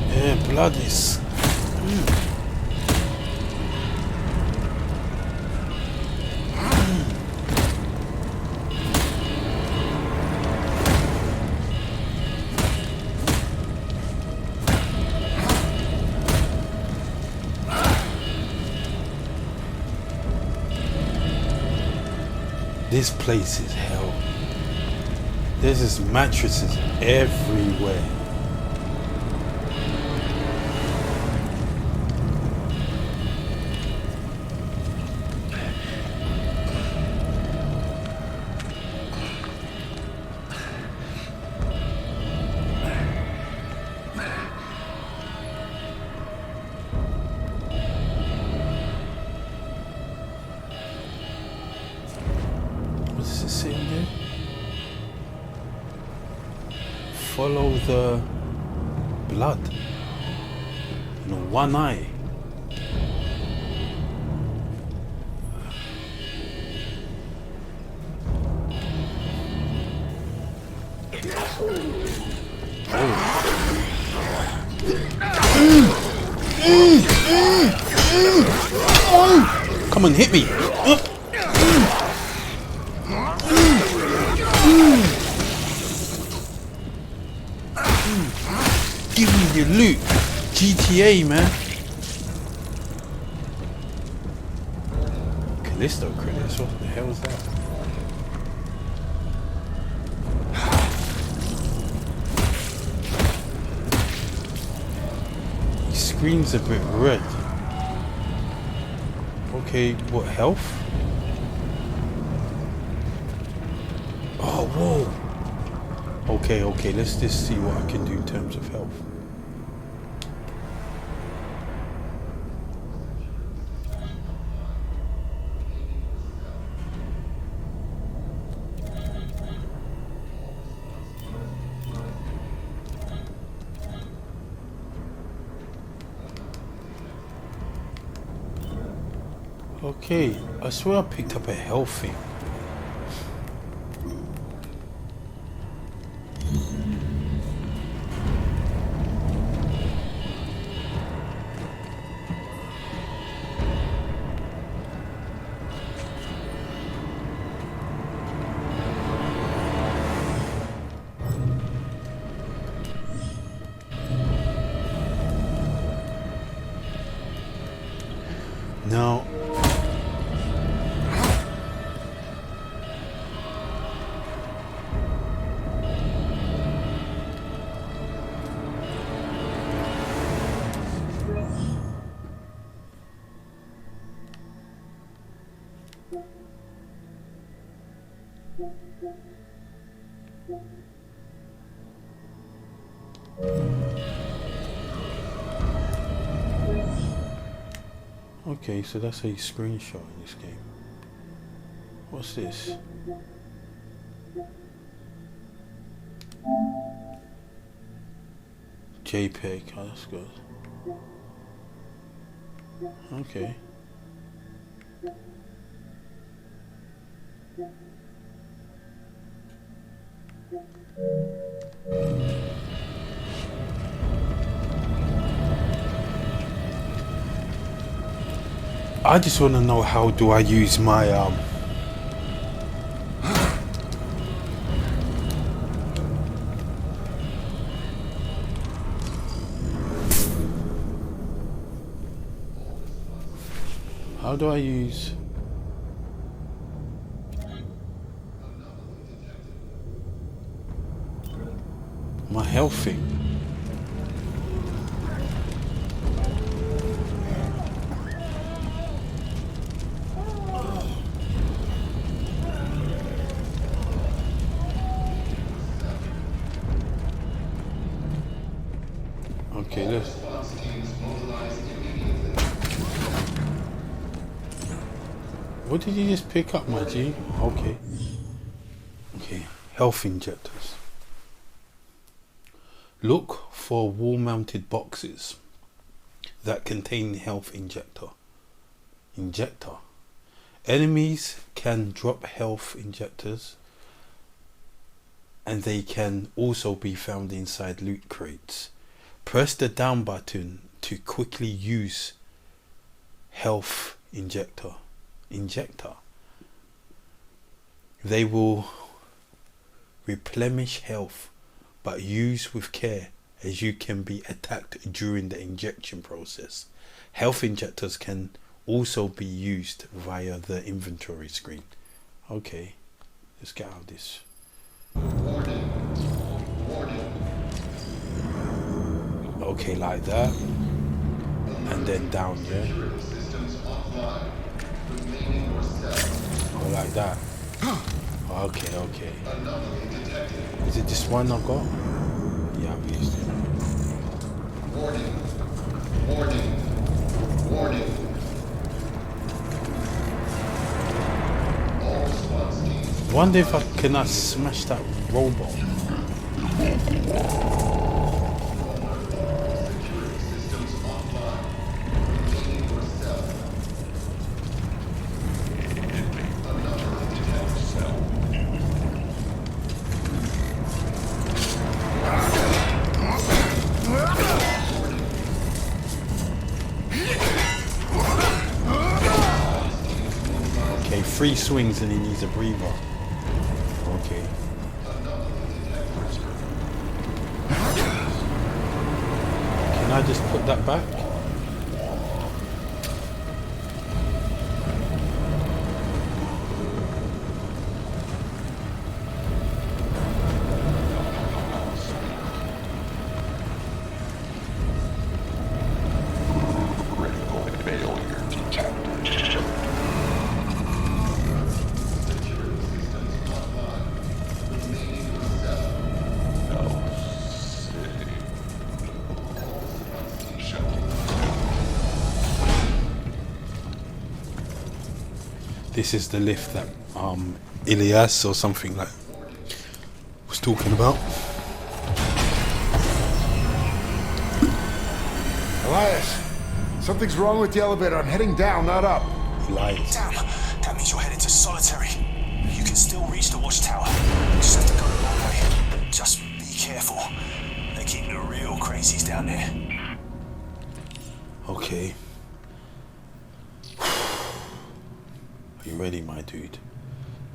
[SPEAKER 1] Yeah, blood is. This place is hell. There's just mattresses everywhere. What does it say here? Follow the blood. No, one eye. Come on, hit me. Give me your loot. GTA, man. Callisto credits. What the hell is that? His screen's a bit red. Okay, what, health? Oh, whoa. Okay, let's just see what I can do in terms of health. Okay, I swear I picked up a health thing. Now, okay, so that's a screenshot in this game. What's this? JPEG, oh, that's good. Okay. I just want to know, how do I use my how do I use my health thing? Okay, let's. What did you just pick up, my G? Okay. Okay. Health injectors. Look for wall-mounted boxes that contain health injector. Enemies can drop health injectors, and they can also be found inside loot crates. Press the down button to quickly use health injector. They will replenish health, but use with care, as you can be attacked during the injection process. Health injectors can also be used via the inventory screen. Okay, let's get out of this. Okay, like that, and then down, yeah. Oh, like that. Okay. Is it this one I've got? Yeah, I've used it.
[SPEAKER 9] Warning.
[SPEAKER 1] Wonder if I can smash that robot. Okay, 3 swings and he needs a breather. Okay. Can I just put that back? This is the lift that Ilias or something like was talking about.
[SPEAKER 5] Elias, something's wrong with the elevator. I'm heading down, not up.
[SPEAKER 1] Elias.
[SPEAKER 6] Damn, that means you're headed to solitary. You can still reach the watchtower. Just have to go the long way. Just be careful. They keep the real crazies down there.
[SPEAKER 1] Okay. Are you ready, my dude?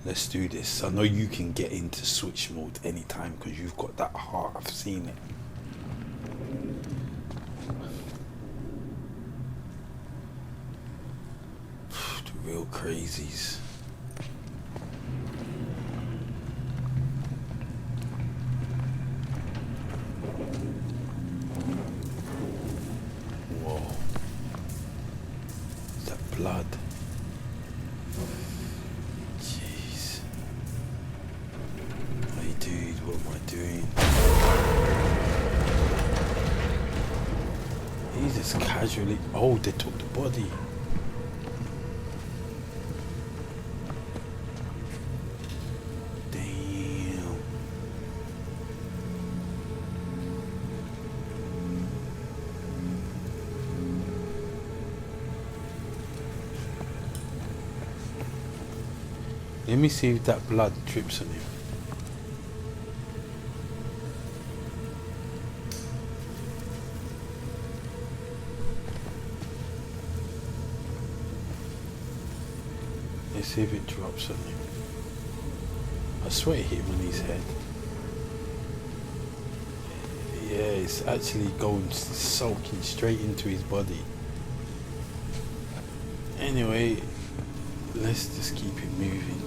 [SPEAKER 1] Let's do this. I know you can get into switch mode anytime because you've got that heart. I've seen it. The real crazies. Whoa. Is that blood? Jeez. Hey dude, what am I doing? He's just casually... Oh, they took the body. Damn. Let me see if that blood drips on him. Let's see if it drops on him. I swear it hit him on his head. Yeah, it's actually going soaking straight into his body. Anyway, let's just keep it moving.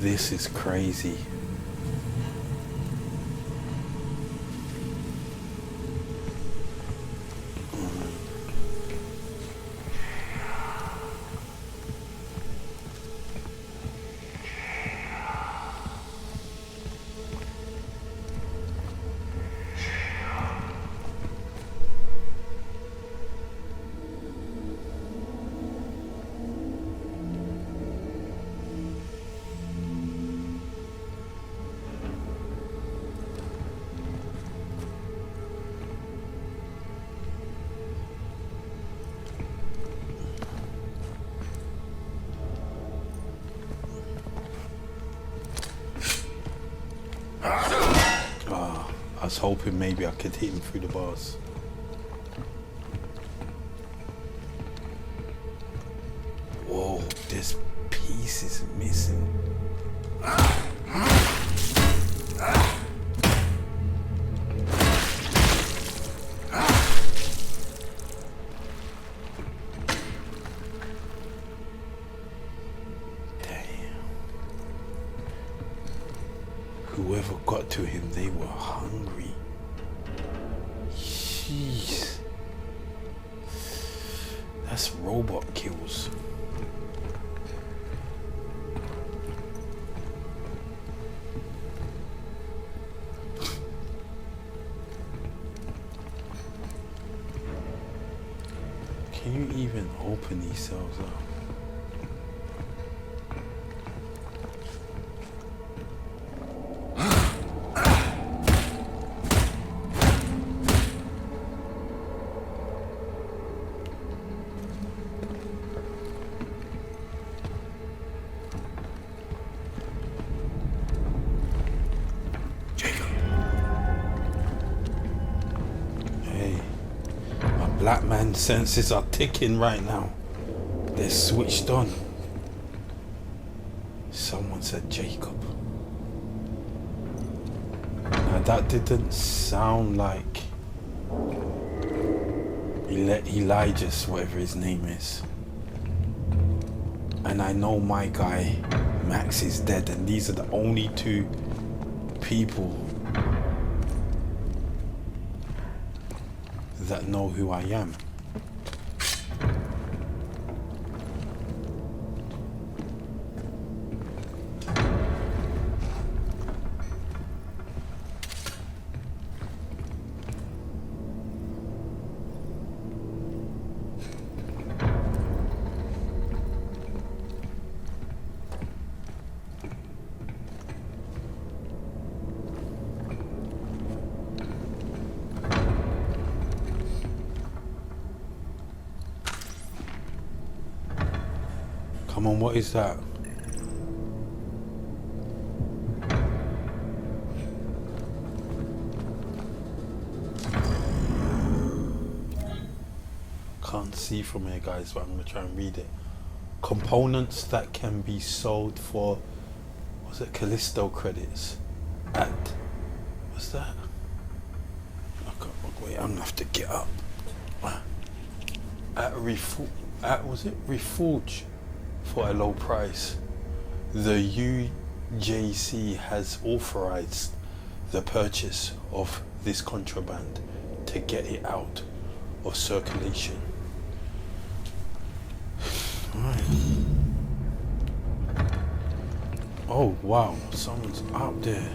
[SPEAKER 1] This is crazy. was hoping maybe I could hit him through the bars. Whoa, there's pieces missing. Whoever got to him, they were hungry. Jeez. That's robot kills. Can you even open these cells up? Black man's senses are ticking right now. They're switched on. Someone said Jacob. Now that didn't sound like Elijah's, whatever his name is. And I know my guy Max is dead, and these are the only two people that know who I am. Come on, what is that? Can't see from here, guys, but I'm gonna try and read it. Components that can be sold for, was it Callisto credits? At, what's that? Wait, I'm gonna have to get up. Was it Reforge? For a low price. The UJC has authorized the purchase of this contraband to get it out of circulation. Right. Oh wow, someone's out there.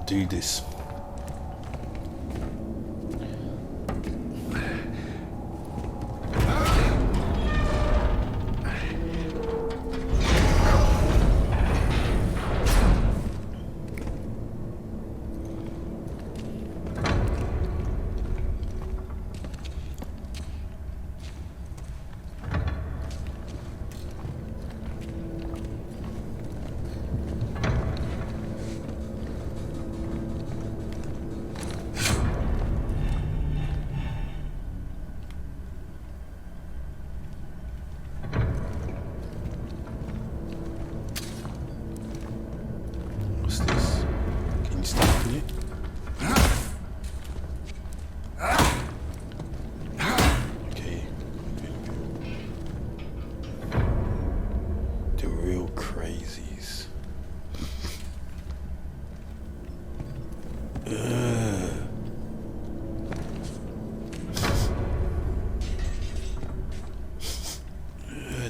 [SPEAKER 1] Do this.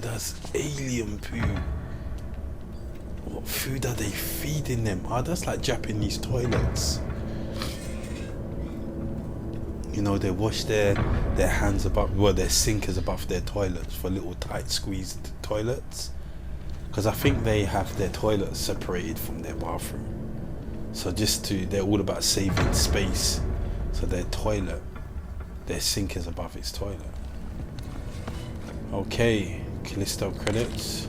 [SPEAKER 1] That's alien poo. What food are they feeding them? Oh, that's like Japanese toilets. You know, they wash their hands above, well, their sink is above their toilets for little tight squeezed toilets. because I think they have their toilets separated from their bathroom. So they're all about saving space. So their sink is above its toilet. Okay, Callisto credits.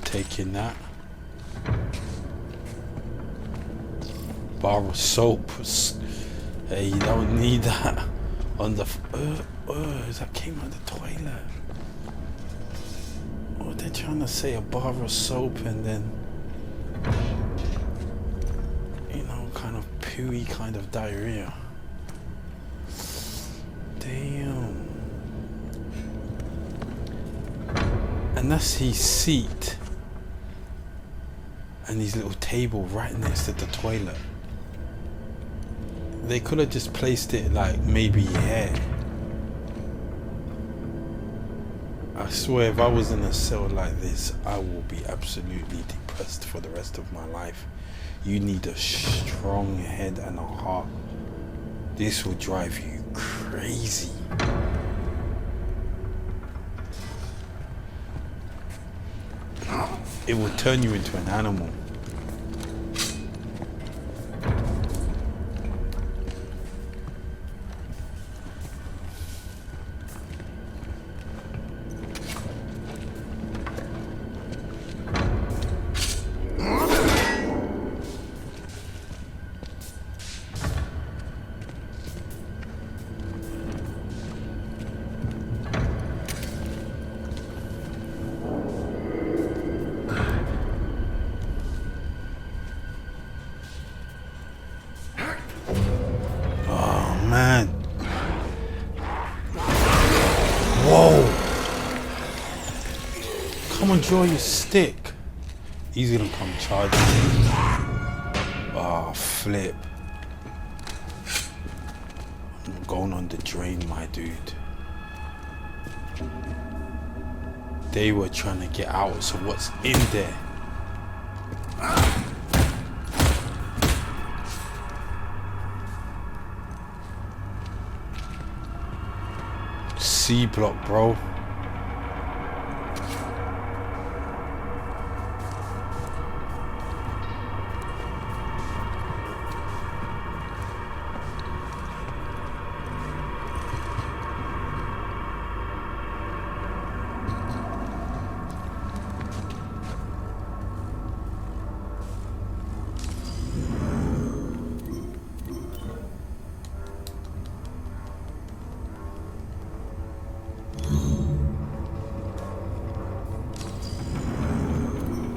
[SPEAKER 1] Taking that bar of soap. Hey, you don't need that on the that came out of the toilet. Oh, they're trying to say a bar of soap and then, you know, kind of pooey kind of diarrhea. Damn. And that's his seat. And his little table right next to the toilet. They could have just placed it like maybe here. I swear if I was in a cell like this, I will be absolutely depressed for the rest of my life. You need a strong head and a heart. This will drive you crazy. It will turn you into an animal. Man. Whoa. Come on, draw your stick. He's gonna come charging. Oh, flip. I'm going on the drain, my dude. They were trying to get out, so what's in there? C block, bro.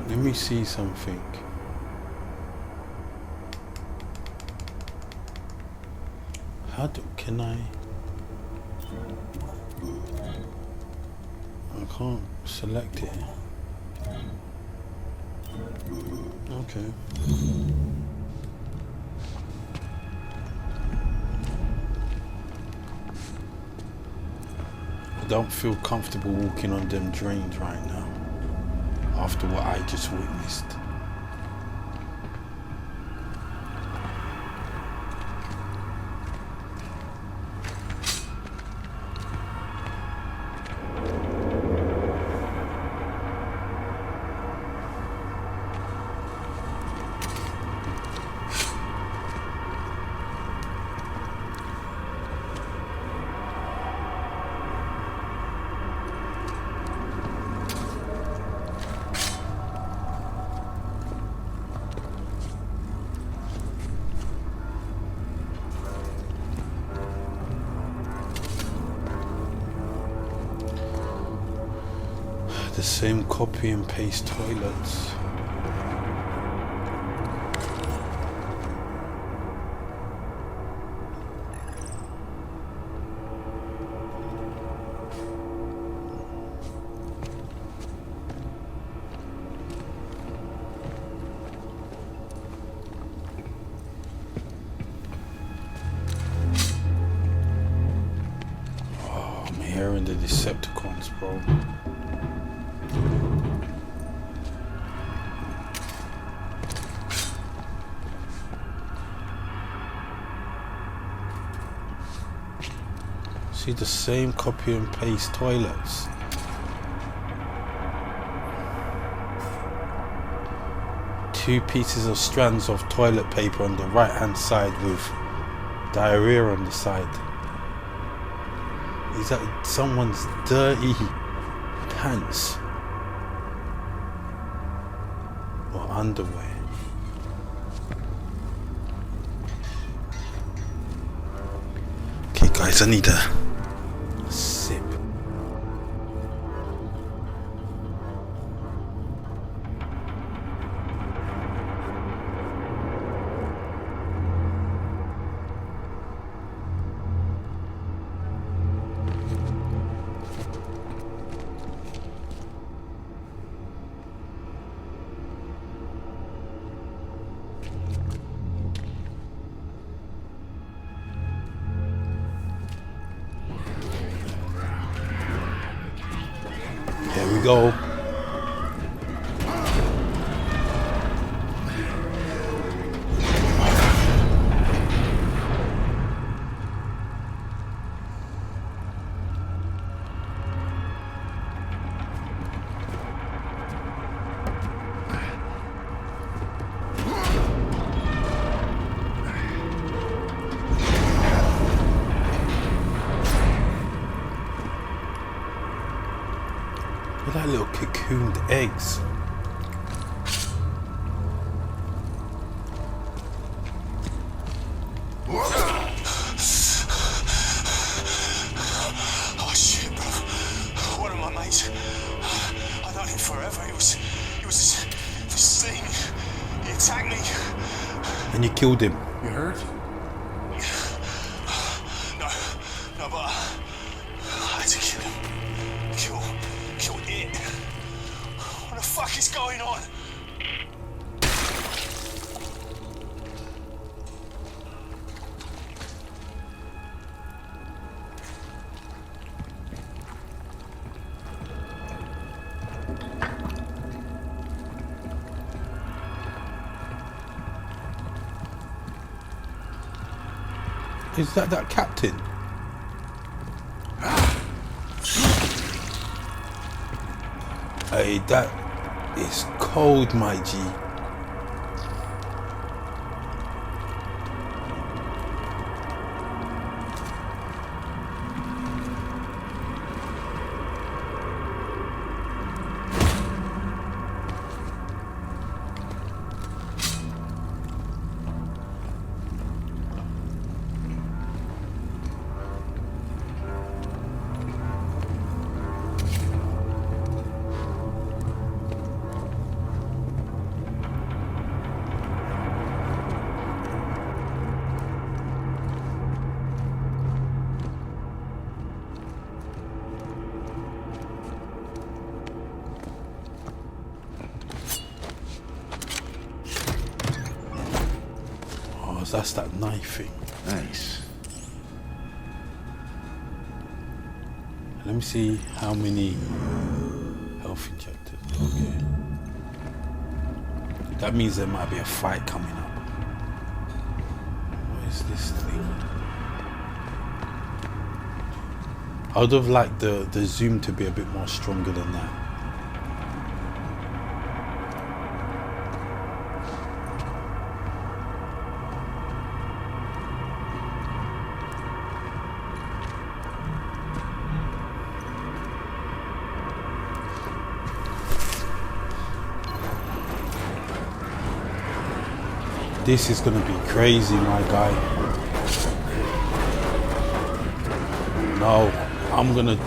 [SPEAKER 1] Let me see something. Can I can't select it. Okay. I don't feel comfortable walking on them drains right now. After what I just witnessed. The same copy and paste toilets. ignoring the Decepticons, bro. See the same copy and paste toilets. Two pieces of strands of toilet paper on the right hand side with diarrhea on the side. Is that someone's dirty pants or underwear? Okay guys, I need a sip. Here we go. Look at that little cocooned eggs.
[SPEAKER 6] Oh shit, bro. One of my mates. I've known him forever. He was this thing. He attacked me.
[SPEAKER 1] And you killed him.
[SPEAKER 5] You hurt?
[SPEAKER 6] No, but I had to kill him. Kill it. What the fuck is going on?
[SPEAKER 1] Is that captain? Hey, that is cold, my G. That's that knife thing.
[SPEAKER 5] Nice.
[SPEAKER 1] Let me see how many health injectors. Okay. That means there might be a fight coming up. What is this thing? I would have liked the zoom to be a bit more stronger than that. This is gonna be crazy, my guy. No, I'm gonna...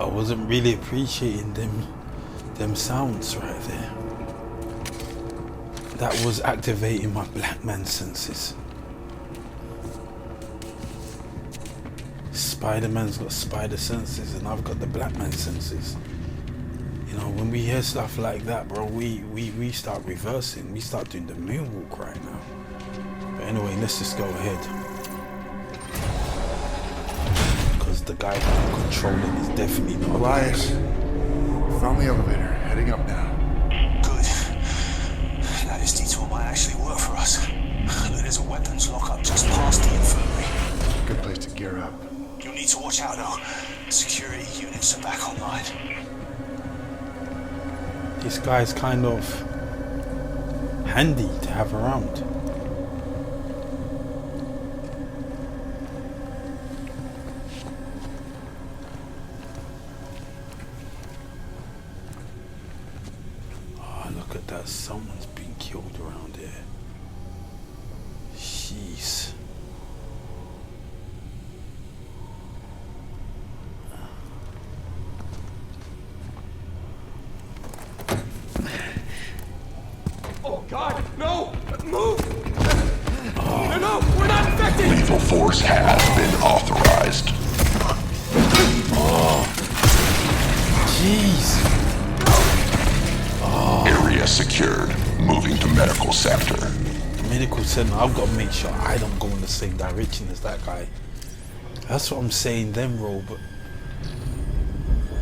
[SPEAKER 1] I wasn't really appreciating them sounds right there. That was activating my black man senses. Spider-Man's got spider senses and I've got the black man senses. You know, know, when we hear stuff like that, bro, we start reversing. We start doing the moonwalk right now. But anyway, let's just go ahead. Because the guy controlling is definitely not
[SPEAKER 3] Elias, found the elevator. Heading up now.
[SPEAKER 6] Good. Now this detour might actually work for us. Look, there's a weapons lockup just past the infirmary.
[SPEAKER 3] Good place to gear up.
[SPEAKER 6] You'll need to watch out though. Security units are back online.
[SPEAKER 1] This guy's kind of handy to have around. Oh, look at that. Someone's been killed around here. Jeez.
[SPEAKER 5] God, no! Move! No, no, we're not infected!
[SPEAKER 9] Lethal force has been authorized.
[SPEAKER 1] Oh. Jeez. Oh.
[SPEAKER 9] Area secured. Moving to medical center.
[SPEAKER 1] Medical center. I've got to make sure I don't go in the same direction as that guy. That's what I'm saying then, bro. But